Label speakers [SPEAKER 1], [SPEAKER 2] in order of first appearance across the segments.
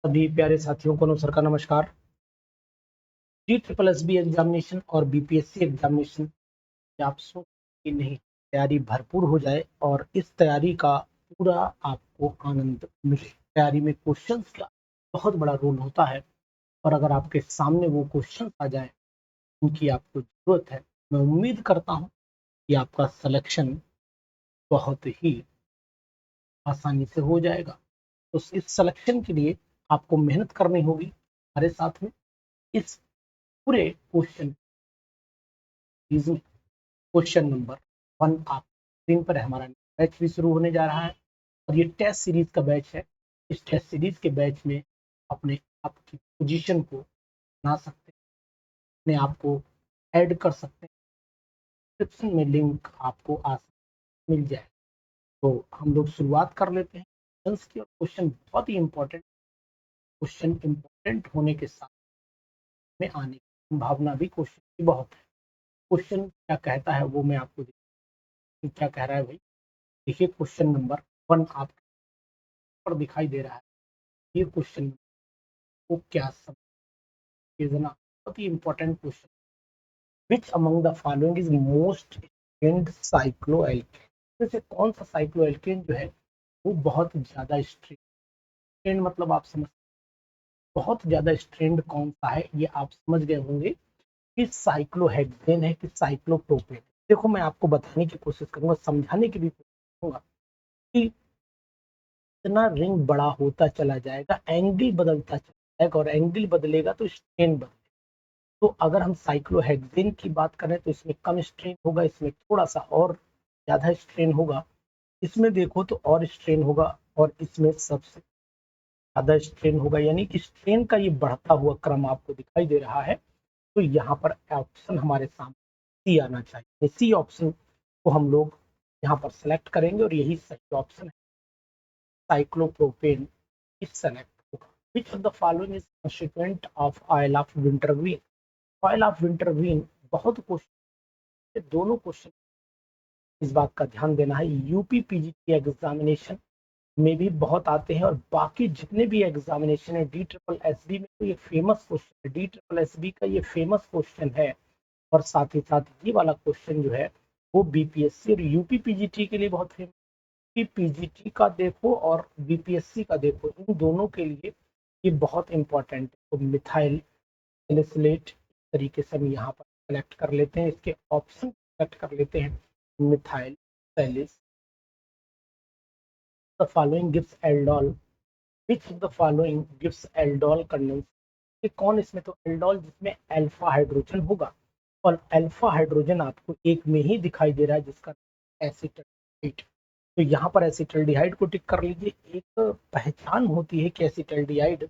[SPEAKER 1] सभी प्यारे साथियों को नमस्कार का नमस्कार। DSSB एग्जामिनेशन और BPSC एग्जामिनेशन आप सोच कि नहीं तैयारी भरपूर हो जाए और इस तैयारी का पूरा आपको आनंद मिले। तैयारी में क्वेश्चंस का बहुत बड़ा रोल होता है और अगर आपके सामने वो क्वेश्चन आ जाए उनकी आपको जरूरत है, मैं उम्मीद करता हूँ कि आपका सिलेक्शन बहुत ही आसानी से हो जाएगा। तो इस सिलेक्शन के लिए आपको मेहनत करनी होगी। हमारे साथ में इस पूरे क्वेश्चन नंबर 1 आप स्क्रीन पर हमारा बैच भी शुरू होने जा रहा है और ये टेस्ट सीरीज का बैच है। इस टेस्ट सीरीज के बैच में अपने आपकी पोजीशन को बना सकते हैं, अपने आप को ऐड कर सकते हैं। डिस्क्रिप्शन में लिंक आपको आसानी मिल जाए। तो हम लोग शुरुआत कर लेते हैं क्वेश्चन की। और क्वेश्चन बहुत ही इंपॉर्टेंट, क्वेश्चन इंपॉर्टेंट होने के साथ में आने की संभावना भी क्वेश्चन की बहुत है। क्वेश्चन क्या कहता है वो मैं आपको क्या कह रहा है भाई। देखिए क्वेश्चन नंबर 1 आपके पर दिखाई दे रहा है। ये क्वेश्चन को क्या समझना बहुत ही important question. Which among the following is most strained cycloalkane, जैसे कौन सा साइक्लोएल्केन जो है वो बहुत ज्यादा स्ट्रेंड मतलब आप समझ बहुत ज्यादा स्ट्रेंड कौन सा है ये आप समझ गए होंगे कि साइक्लोहेक्सेन है कि साइक्लोप्रोपेन। देखो मैं आपको बताने की कोशिश करूंगा, समझाने की भी कोशिश करूंगा कि इतना रिंग बड़ा होता चला जाएगा, एंगल बदलता चला जाएगा और एंगल बदलेगा तो स्ट्रेन बदलेगा। तो अगर हम साइक्लोहेक्सेन की बात करें तो इसमें कम स्ट्रेन होगा, इसमें थोड़ा सा और ज्यादा स्ट्रेन होगा, इसमें देखो तो और स्ट्रेन होगा और इसमें सबसे ज्यादा स्ट्रेन होगा। यानी कि स्ट्रेन का ये बढ़ता हुआ क्रम आपको दिखाई दे रहा है। तो यहाँ पर ऑप्शन हमारे सामने सी आना चाहिए। सी ऑप्शन को हम लोग यहाँ पर सेलेक्ट करेंगे और यही सही ऑप्शन है, साइक्लोप्रोपेन इज सेलेक्ट होगा। विच of the following is constituent of oil of wintergreen. Oil of wintergreen बहुत क्वेश्चन, दोनों क्वेश्चन इस बात का ध्यान देना है। यूपी पीजीटी एग्जामिनेशन में भी बहुत आते हैं और बाकी जितने भी एग्जामिनेशन है DSSB में तो ये फेमस क्वेश्चन है, DSSB का ये फेमस क्वेश्चन है। और साथ ही साथ ये वाला क्वेश्चन जो है वो BPSC और यूपी पीजीटी के लिए बहुत फेमस। पीजीटी का देखो और बीपीएससी का देखो, इन दोनों के लिए ये बहुत इंपॉर्टेंट है। तो मिथाइल सैलिसिलेट तरीके से हम यहाँ पर सेलेक्ट कर लेते हैं, इसके ऑप्शन सेलेक्ट कर लेते हैं। Methyl सैलिस the following gives aldol, which of the following gives aldol condensate. कौन इसमें, तो एल्डोल जिसमें अल्फा हाइड्रोजन होगा और अल्फा हाइड्रोजन आपको एक में ही दिखाई दे रहा है जिसका एसिटाइड। तो यहाँ पर एसिटल्डिहाइड को टिक कर लीजिए। एक पहचान होती है कि एसिटल्डिहाइड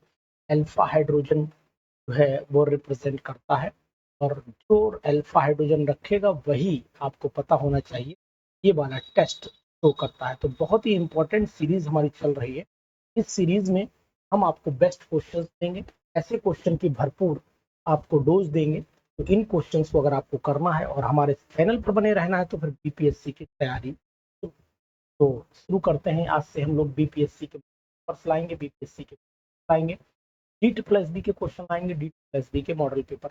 [SPEAKER 1] अल्फा हाइड्रोजन जो है वो रिप्रेजेंट करता है और जो अल्फा हाइड्रोजन रखेगा वही आपको पता होना चाहिए ये वाला टेस्ट शो करता है। तो बहुत ही इंपॉर्टेंट सीरीज हमारी चल रही है। इस सीरीज में हम आपको बेस्ट क्वेश्चन देंगे, ऐसे क्वेश्चन की भरपूर आपको डोज देंगे। तो इन क्वेश्चंस को अगर आपको करना है और हमारे चैनल पर बने रहना है तो फिर बीपीएससी की तैयारी तो शुरू करते हैं। आज से हम लोग बीपीएससी के पेपर्स लाएंगे, बीपीएससी के लाएंगे, DSSB के क्वेश्चन आएंगे, DSSB के model paper.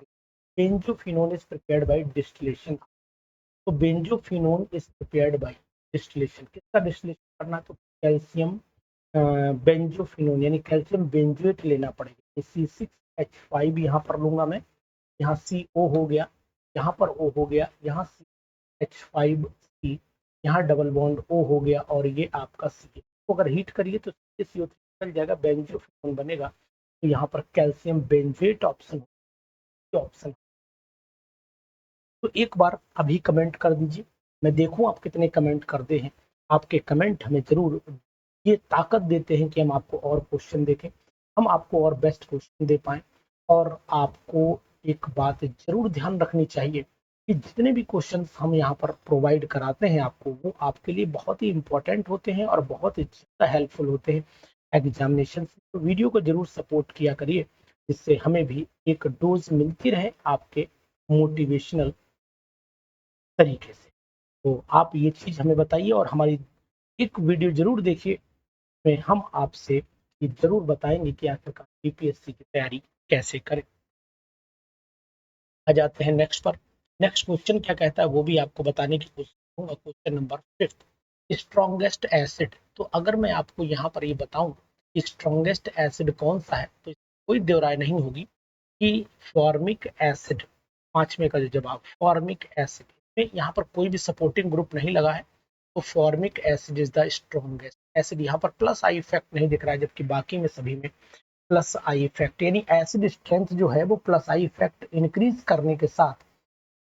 [SPEAKER 1] Benzophenone is prepared by distillation. तो benzophenone is prepared by distillation, किसका डिस्टिलेशन करना है, तो कैल्शियम बेंजोफिनोन यानी कैल्शियम बेंजोएट लेना पड़ेगा। C6H5 यहाँ पर लूंगा मैं, यहाँ CO हो गया, यहाँ पर O हो गया, यहाँ H5C, यहाँ डबल बॉन्ड O हो गया और ये आपका C को अगर हीट करिए तो CO3 निकल जाएगा, बेंजोफिनोन बनेगा। तो यहाँ पर कैल्शियम बेंजेट ऑप्शन ऑप्शन। तो एक बार अभी कमेंट कर दीजिए, मैं देखूं आप कितने कमेंट कर दे हैं। आपके कमेंट हमें जरूर ये ताकत देते हैं कि हम आपको और क्वेश्चन देखें, हम आपको और बेस्ट क्वेश्चन दे पाए। और आपको एक बात जरूर ध्यान रखनी चाहिए कि जितने भी क्वेश्चंस हम यहाँ पर प्रोवाइड कराते हैं आपको, वो आपके लिए बहुत ही इंपॉर्टेंट होते हैं और बहुत ही ज़्यादा हेल्पफुल होते हैं एग्जामिनेशन। तो वीडियो को जरूर सपोर्ट किया करिए, जिससे हमें भी एक डोज मिलती रहे आपके मोटिवेशनल तरीके से। तो आप ये चीज़ हमें बताइए और हमारी एक वीडियो जरूर देखिए, में हम आपसे ये जरूर बताएंगे कि आखिरकार यूपीएससी की तैयारी कैसे करें। आ जाते हैं नेक्स्ट पर। नेक्स्ट क्वेश्चन क्या कहता है वो भी आपको बताने की कोशिश करूंगा। Question number 5, strongest acid. तो अगर मैं आपको यहाँ पर ये बताऊं कि स्ट्रॉन्गेस्ट एसिड कौन सा है तो कोई दो राय नहीं होगी कि फॉर्मिक एसिड। पांचवे का जो जवाब फॉर्मिक एसिड में यहाँ पर कोई भी सपोर्टिंग ग्रुप नहीं लगा है तो formic acid is the strongest acid. यहाँ पर प्लस आई इफेक्ट नहीं दिख रहा है जबकि बाकी में सभी में प्लस आई इफेक्ट, यानी एसिड स्ट्रेंथ जो है वो प्लस आई इफेक्ट इंक्रीज करने के साथ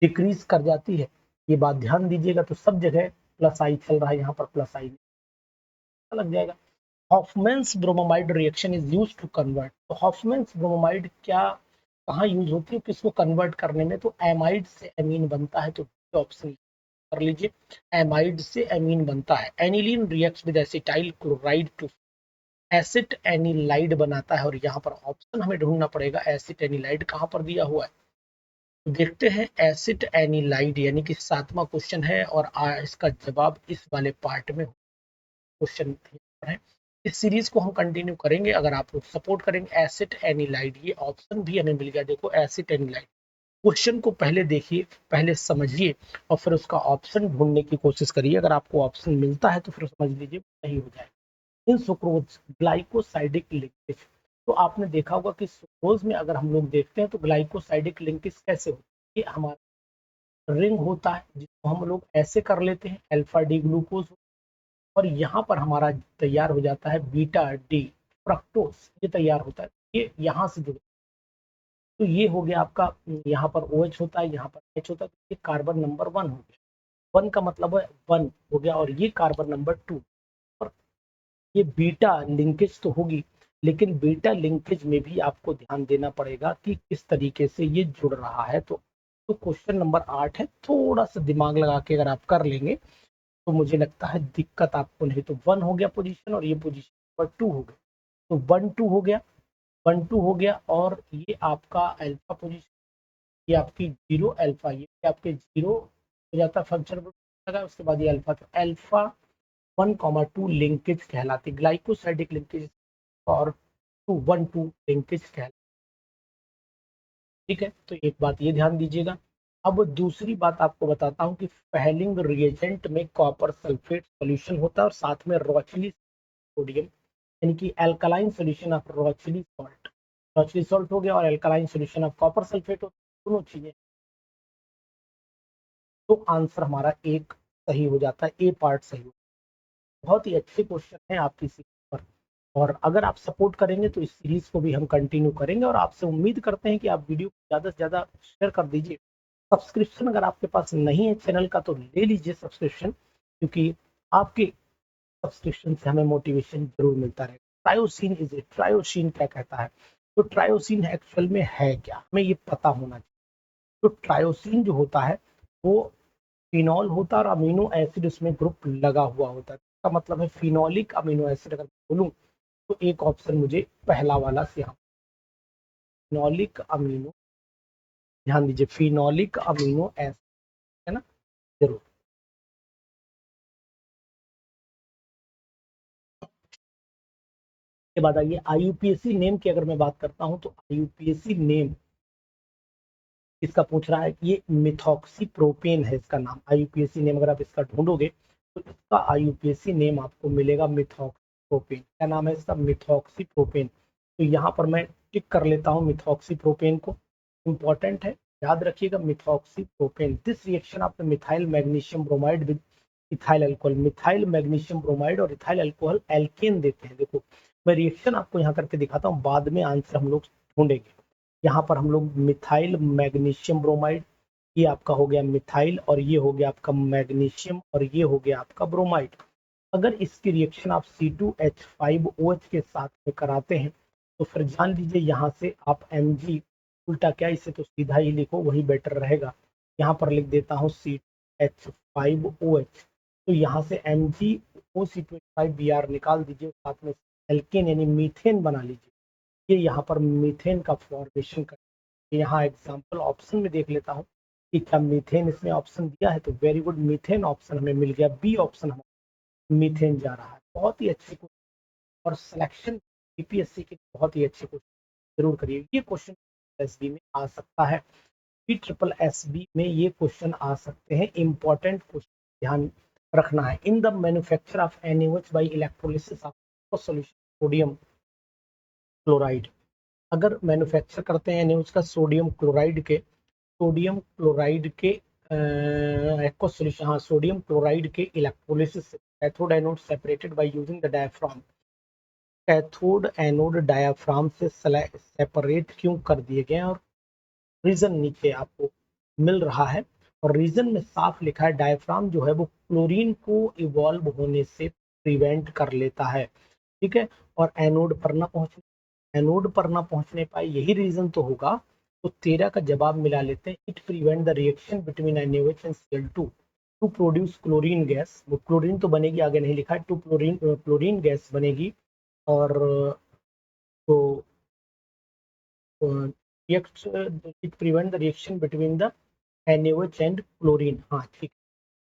[SPEAKER 1] डिक्रीज कर जाती है। ये बात ध्यान दीजिएगा। तो सब जगह प्लस आई चल रहा है, यहाँ पर प्लस आई लग जाएगा। Hoffmann's bromamide reaction is used to convert. तो हॉफमैन्स ब्रोमोमाइड क्या कहाँ यूज होती है, किसको कन्वर्ट करने में? तो एमाइड से एमीन बनता है। तो ऑप्शन कर लीजिए, एमाइड से एमीन बनता है। Aniline reacts with acetyl chloride to acetanilide बनाता है। और यहाँ पर ऑप्शन हमें ढूंढना पड़ेगा एसिट एनिलाइड कहाँ पर दिया हुआ है। तो देखते हैं एसिट एनिलाइड, यानी कि 7वां क्वेश्चन है और इसका जवाब इस वाले पार्ट में क्वेश्चन है। इस सीरीज को हम कंटिन्यू करेंगे अगर आप लोग सपोर्ट करेंगे। एसिड एनिलाइड, ये ऑप्शन भी हमें मिल गया। देखो एसिड एनिलाइड, क्वेश्चन को पहले देखिए, पहले समझिए और फिर उसका ऑप्शन ढूंढने की कोशिश करिए। अगर आपको ऑप्शन मिलता है तो फिर समझ लीजिए सही हो जाए। इन सुक्रोज ग्लाइकोसाइडिक लिंकेज। तो आपने देखा होगा कि सुक्रोज में अगर हम लोग देखते हैं तो ग्लाइकोसाइडिक लिंकेज कैसे होती है। हमारा रिंग होता है जिसको हम लोग ऐसे कर लेते हैं, अल्फा डी ग्लूकोज, और यहाँ पर हमारा तैयार हो जाता है बीटा डी फ्रक्टोज, ये तैयार होता है। ये यहाँ से जुड़, तो ये हो गया आपका, यहाँ पर ओ OH होता है, यहाँ पर H होता है, तो ये कार्बन नंबर 1 हो गया। 1 का मतलब है 1 हो गया, और ये कार्बन नंबर 2। और ये बीटा लिंकेज तो होगी, लेकिन बीटा लिंकेज में भी आपको ध्यान देना पड़ेगा कि किस तरीके से ये जुड़ रहा है। तो क्वेश्चन नंबर 8 है, थोड़ा सा दिमाग लगा के अगर आप कर लेंगे तो मुझे लगता है दिक्कत आपको नहीं। तो 1 हो गया पोजीशन, और ये पोजीशन नंबर 2 हो गया। तो 1 2 हो गया, 1 2 हो गया, और ये आपका अल्फा पोजीशन, ये आपकी 0 अल्फा, ये आपके 0 हो जाता है फंक्शन लगा, उसके बाद ये अल्फा। तो अल्फा 1,2 लिंकेज कहलाती, ग्लाइकोसाइडिक लिंकेज और 2 1 2 लिंकेज कहलाती। ठीक है, तो एक बात ये ध्यान दीजिएगा। अब दूसरी बात आपको बताता हूँ कि फेलिंग रिएजेंट में कॉपर सल्फेट सॉल्यूशन होता है और साथ में रोचली सोडियम, यानी कि alkaline solution of Rochelle salt. Rochelle salt हो गया और alkaline solution of copper sulphate हो, दोनों चीजें। तो आंसर हमारा एक सही हो जाता है, ए पार्ट सही हो। बहुत ही अच्छे क्वेश्चन है आपकी सीरीज पर, और अगर आप सपोर्ट करेंगे तो इस सीरीज को भी हम कंटिन्यू करेंगे। और आपसे उम्मीद करते हैं कि आप वीडियो को ज्यादा से ज्यादा शेयर कर दीजिए। सब्सक्रिप्शन अगर आपके पास नहीं है चैनल का तो ले लीजिए सब्सक्रिप्शन, क्योंकि आपके सब्सक्रिप्शन से हमें मोटिवेशन जरूर मिलता रहेगा। ट्रायोसिन इज ए, ट्रायोसिन क्या कहता है? तो ट्रायोसिन एक्चुअल में है क्या, हमें ये पता होना चाहिए। तो ट्रायोसिन जो होता है वो फिनॉल होता है और अमीनो एसिड उसमें ग्रुप लगा हुआ होता है। इसका मतलब है फिनोलिक अमीनो एसिड। अगर बोलूं तो एक ऑप्शन मुझे पहला वाला से, यहाँ फिनोलिक अमीनो, ध्यान दीजिए फिनोलिक अमीनो एसिड, है ना, जरूर। के बाद आइए आईयूपीएसी नेम की अगर मैं बात करता हूं तो आईयूपीएसी नेम इसका पूछ रहा है कि ये मिथॉक्सी प्रोपेन है इसका नाम। आईयूपीएसी नेम अगर आप इसका ढूंढोगे तो इसका आईयूपीएसी नेम आपको मिलेगा मिथॉक्सी प्रोपेन। क्या नाम है इसका? Methoxy propane. तो यहाँ पर मैं टिक कर लेता हूँ मिथॉक्सी प्रोपेन को, इंपॉर्टेंट है, याद रखिएगा methoxy propane. This reaction of the methyl magnesium bromide with ethyl alcohol. Methyl magnesium bromide और इथाइल अल्कोहल एल्केन देते हैं। देखो मैं रिएक्शन आपको यहाँ करके दिखाता हूँ, बाद में आंसर हम लोग ढूंढेंगे। यहाँ पर हम लोग मिथाइल मैग्नीशियम ब्रोमाइड, ये आपका हो गया मिथाइल, और ये हो गया आपका मैग्नीशियम, और ये हो गया आपका ब्रोमाइड। अगर इसकी रिएक्शन आप C2H5OH के साथ में कराते हैं तो फिर जान लीजिए यहाँ से आप Mg, उल्टा क्या, इसे तो सीधा ही लिखो वही बेटर रहेगा। यहाँ पर लिख देता हूँ C2H5OH। तो यहाँ से MgO C2H5Br निकाल दीजिए, साथ में एल्केन यानी मीथेन बना लीजिए। ये यहाँ पर मीथेन का फॉर्मेशन कर, यहाँ एग्जाम्पल ऑप्शन में देख लेता हूँ कि क्या मीथेन इसमें ऑप्शन दिया है। तो वेरी गुड, मीथेन ऑप्शन हमें मिल गया, बी ऑप्शन हमारा मीथेन जा रहा है। बहुत ही अच्छे क्वेश्चन और सिलेक्शन यूपीएससी के बहुत ही अच्छे क्वेश्चन। जरूर करिए। ये क्वेश्चन एसबी में आ सकता है, PSSB में ये क्वेश्चन आ सकते हैं। इंपॉर्टेंट क्वेश्चन ध्यान रखना है। In the manufacture of NaOH by electrolysis of solution sodium chloride, अगर मैन्युफैक्चर करते हैं NaOH का सोडियम क्लोराइड के एक्वा सॉल्यूशन, हाँ सोडियम क्लोराइड के electrolysis cathode anode separated by using the diaphragm, cathode anode diaphragm से सेपरेट क्यों कर दिए गए हैं, और रीजन नीचे आपको मिल रहा है। और रीजन में साफ लिखा है डायफ्राम जो है वो क्लोरीन को इवॉल्व होने से प्रिवेंट कर लेता है, ठीक है, और एनोड पर ना पहुंचने पाए, यही रीजन तो होगा। तो 13 का जवाब मिला लेते हैं। It prevent the reaction between NaOH and Cl2 to produce chlorine gas. वो क्लोरीन तो बनेगी, आगे नहीं लिखा है, टू क्लोरीन गैस बनेगी। और तो it prevent the reaction between the NaOH and chlorine, हाँ ठीक।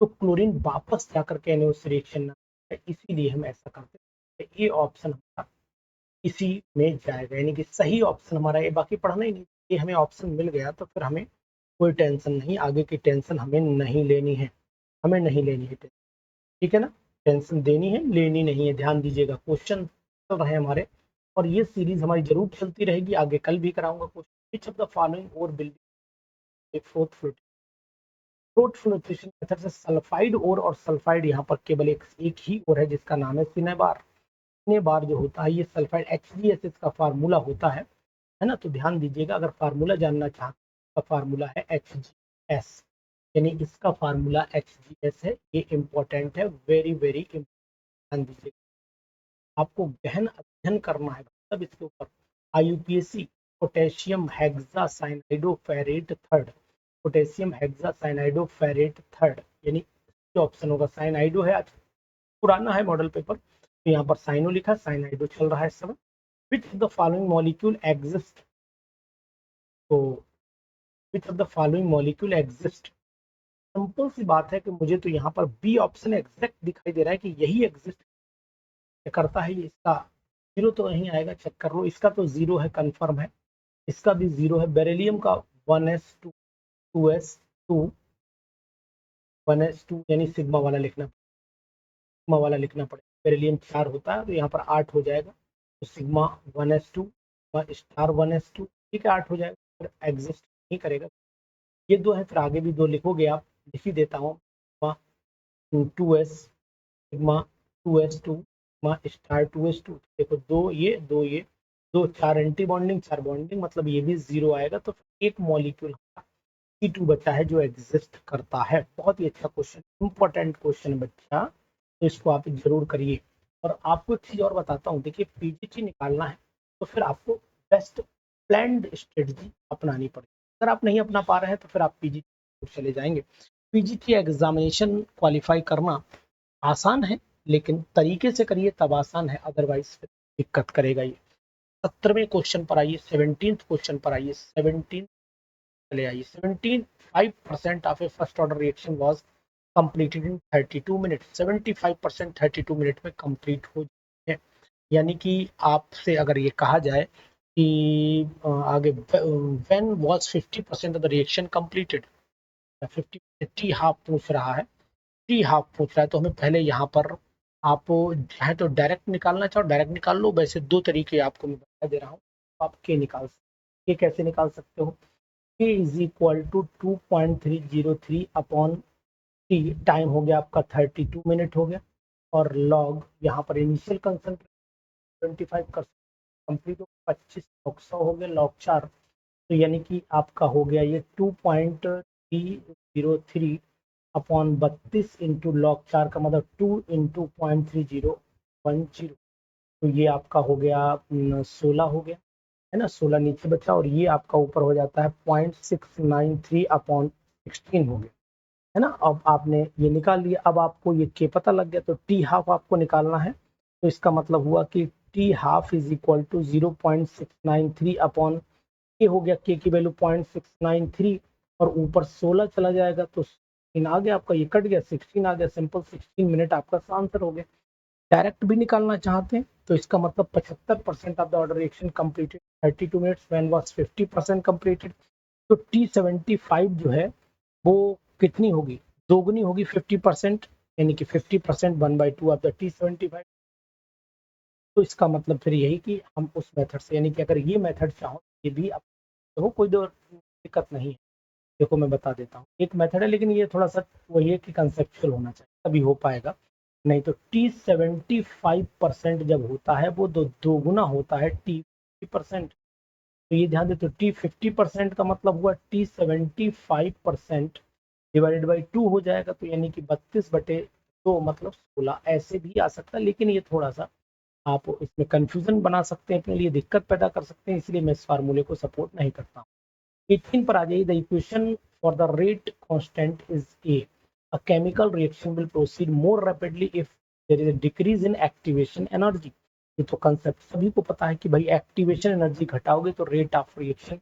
[SPEAKER 1] तो क्लोरीन वापस जाकर के NaOH से रिएक्शन ना है, इसीलिए हम ऐसा करते हैं। ये ऑप्शन हमारा इसी में जाएगा, यानी कि सही ऑप्शन हमारा ये, बाकी पढ़ना ही नहीं। ये हमें ऑप्शन मिल गया तो फिर हमें कोई टेंशन नहीं, आगे की टेंशन हमें नहीं लेनी है, हमें नहीं लेनी है टेंशन, ठीक है ना। टेंशन देनी है, लेनी नहीं है। ध्यान दीजिएगा, क्वेश्चन चल रहे हैं हमारे, और ये सीरीज हमारी जरूर चलती रहेगी आगे, कल भी कराऊंगा question. Which of the following ore will be froth flotation method से सल्फाइड और सल्फाइड, यहाँ पर केवल एक ही और है जिसका नाम है सिनेबार। सिनेबार जो होता है ये सल्फाइड HgS का फार्मूला होता है ना। तो ध्यान दीजिएगा, अगर फार्मूला जानना चाहते हैं तो फार्मूला है HgS, यानी इसका फार्मूला HgS है। ये इंपॉर्टेंट है, वेरी वेरी ध्यान दीजिएगा, आपको गहन अध्ययन करना है मतलब इसके ऊपर। IUPAC potassium hexacyanidoferrate third, potassium hexacyanidoferrate third, यानी ऑप्शन होगा साइनाइडो है, आज पुराना है मॉडल पेपर, तो यहाँ पर साइनो लिखा, साइनाइडो चल रहा है इस समय। Which of the following molecule exist, तो which of the following molecule exist, simple सी बात है कि मुझे तो यहाँ पर बी ऑप्शन एग्जैक्ट दिखाई दे रहा है कि यही एग्जिस्ट करता है। इसका जीरो तो नहीं आएगा, चेक कर लो, इसका तो जीरो है, कंफर्म है, इसका भी जीरो है। बेरिलियम का 1s2 2s2 1s2 यानी सिग्मा वाला लिखना पड़ेगा। बेरिलियम 4 होता है तो यहाँ पर 8 हो जाएगा, तो सिग्मा 1s2 स्टार 1s2, ठीक है, 8 हो जाएगा, फिर एग्जिस्ट नहीं करेगा। ये दो है, फिर आगे भी दो लिखोगे आप, लिख ही देता हूँ, 2s sigma 2s2 sigma star 2s2, देखो दो चार एंटी बॉन्डिंग, चार बॉन्डिंग, मतलब ये भी जीरो आएगा। तो एक मॉलिक्यूल C2 बचा है जो एग्जिस्ट करता है। बहुत ही अच्छा क्वेश्चन, इंपॉर्टेंट क्वेश्चन बच्चा, तो इसको आप जरूर करिए। और आपको एक चीज और बताता हूँ, देखिए PGT निकालना है तो फिर आपको बेस्ट प्लान्ड स्ट्रेटजी अपनानी पड़ेगी। अगर आप नहीं अपना पा रहे हैं तो फिर आप PGT चले जाएंगे। PGT एग्जामिनेशन क्वालिफाई करना आसान है, लेकिन तरीके से करिए तब आसान है, अदरवाइज दिक्कत करेगा ये। 17वें क्वेश्चन पर आइए, 17th क्वेश्चन पर आइए, 17 चले आइए। 75% of A first order reaction was completed in 32 minute, 75% 32 minute में कंप्लीट हो जाए, यानी कि आपसे अगर ये कहा जाए कि आगे when was 50% of the reaction completed, 50 T half पूछ रहा है, टी हाफ पूछ रहा है, तो हमें पहले यहाँ पर आप चाहे तो डायरेक्ट निकालना चाहो डायरेक्ट निकाल लो। वैसे दो तरीके आपको मैं बता दे रहा हूँ, आप के निकाल सकते, के कैसे निकाल सकते हो, k is equal to 2.303 upon T, time हो गया आपका 32 मिनट हो गया, और लॉग यहाँ पर इनिशियल कंसंट्रेशन 25 कर कंप्लीट हो 25 लॉग 100 हो गया, लॉग 4, तो यानी कि आपका हो गया ये 2.303 अपॉन 32 इंटू लॉग 4 का मतलब 2 इंटू 0.3010, तो ये आपका हो गया 16 हो गया, है ना, 16 नीचे बचा, और ये आपका ऊपर हो जाता है 0.693 अपॉन 16 हो गया, है ना। अब आपने ये निकाल लिया, अब आपको ये के पता लग गया, तो टी हाफ आपको निकालना है, तो इसका मतलब हुआ कि T half is equal to 0.693 upon K हो गया, के की वैल्यू 0.693, और ऊपर 16 चला जाएगा तो 16 आ गया आपका, ये कट गया 16 आ गया, सिंपल 16 मिनट आपका आंसर हो गया। डायरेक्ट भी निकालना चाहते हैं तो इसका मतलब 75% of the order reaction completed 32 minutes when was 50% completed. तो T75 जो है वो कितनी होगी, दोगुनी होगी 50%, यानी कि 50% 1/2 ऑफ द T75। तो इसका मतलब फिर यही कि हम उस मेथड से, यानी कि अगर ये मेथड चाहो ये भी आप हो, कोई दिक्कत नहीं है। देखो मैं बता देता हूँ, एक मेथड है लेकिन ये थोड़ा सा वही है कि कंसेप्चुअल होना चाहिए तभी हो पाएगा, नहीं तो T75% जब होता है वो दोगुना होता है T50%। तो ये ध्यान दे, तो T50% का मतलब हुआ T75% डिवाइडेड बाई 2 हो जाएगा, तो यानी कि 32/2 मतलब 16 ऐसे भी आ सकता है, लेकिन ये थोड़ा सा आप इसमें कंफ्यूजन बना सकते हैं, अपने लिए दिक्कत पैदा कर सकते हैं, इसलिए मैं इस फार्मूले को सपोर्ट नहीं करता हूँ। 18 पर आ जाइए, the equation for the rate constant is A, a chemical reaction will proceed more rapidly if there is a decrease in activation energy. ये तो कंसेप्ट सभी को पता है कि भाई एक्टिवेशन एनर्जी घटाओगे तो रेट ऑफ रिएक्शन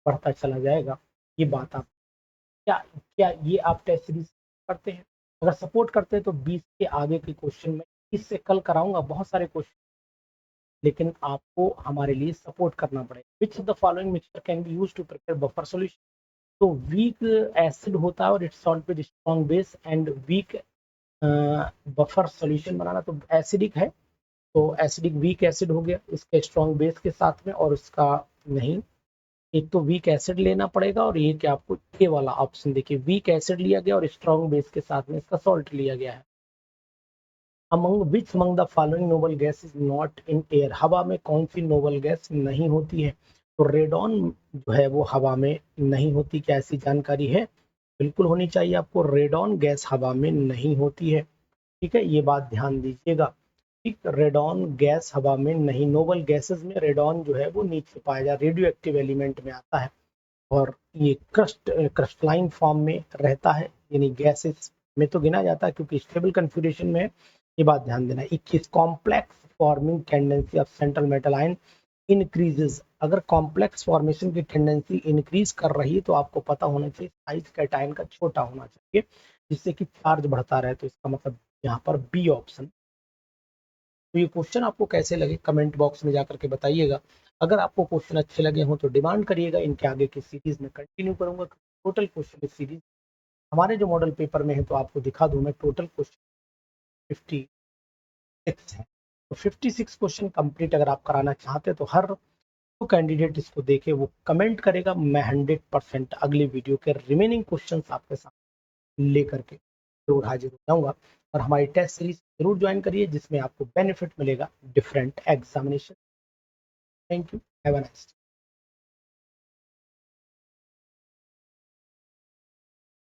[SPEAKER 1] बढ़ता चला जाएगा। ये बात आप क्या क्या ये आप टेस्ट सीरीज करते हैं? अगर सपोर्ट करते हैं तो 20 के आगे के क्वेश्चन में इससे कल कराऊंगा बहुत सारे क्वेश्चन, लेकिन आपको हमारे लिए सपोर्ट करना पड़ेगा। Which of the following mixture can be used to prepare buffer solution? तो वीक एसिड होता है और its salt with strong base, and weak buffer solution बनाना तो एसिडिक है, तो एसिडिक वीक एसिड हो गया इसके स्ट्रॉन्ग बेस के साथ में, और उसका नहीं, एक तो वीक एसिड लेना पड़ेगा और ये कि आपको ए वाला ऑप्शन देखिए, वीक एसिड लिया गया और स्ट्रॉन्ग बेस के साथ में इसका सॉल्ट लिया गया है। Among which among the following noble gas is not in air? हवा में कौन सी नोबल गैस नहीं होती है? तो रेडॉन जो है वो हवा में नहीं होती, क्या ऐसी जानकारी है? बिल्कुल होनी चाहिए आपको, रेडॉन गैस हवा में नहीं होती है। ठीक है, ये बात ध्यान दीजिएगा। ठीक, रेडॉन गैस हवा में नहीं, नोबल गैसेस में रेडॉन जो है वो नीचे पाया जाए, रेडियो एक्टिव एलिमेंट में आता है, और ये क्रिस्टलाइन फॉर्म में रहता है, यानी गैसेस में तो गिना जाता है क्योंकि स्टेबल कन्फिग्रेशन में है। ये बात ध्यान देना। 21 complex forming tendency of central metal ion increases. अगर कॉम्प्लेक्स फॉर्मेशन की टेंडेंसी इंक्रीज कर रही है तो आपको पता होना चाहिए साइज कैटायन का छोटा होना चाहिए, जिससे कि चार्ज बढ़ता रहे, तो इसका मतलब यहाँ पर बी ऑप्शन। तो ये क्वेश्चन आपको कैसे लगे कमेंट बॉक्स में जाकर के बताइएगा। अगर आपको क्वेश्चन अच्छे लगे हों तो डिमांड करिएगा, इनके आगे की सीरीज में कंटिन्यू करूंगा। टोटल क्वेश्चन सीरीज हमारे जो मॉडल पेपर में है तो आपको दिखा दूं मैं, टोटल क्वेश्चन 56 है, तो 56 क्वेश्चन कंप्लीट अगर आप कराना चाहते हैं तो हर जो कैंडिडेट इसको देखे वो कमेंट करेगा, मैं 100% अगली वीडियो के रिमेनिंग क्वेश्चन आपके साथ लेकर के जरूर हाजिर हो जाऊंगा। और हमारी टेस्ट सीरीज जरूर ज्वाइन करिए जिसमें आपको बेनिफिट मिलेगा different examination. Thank you, have a nice day.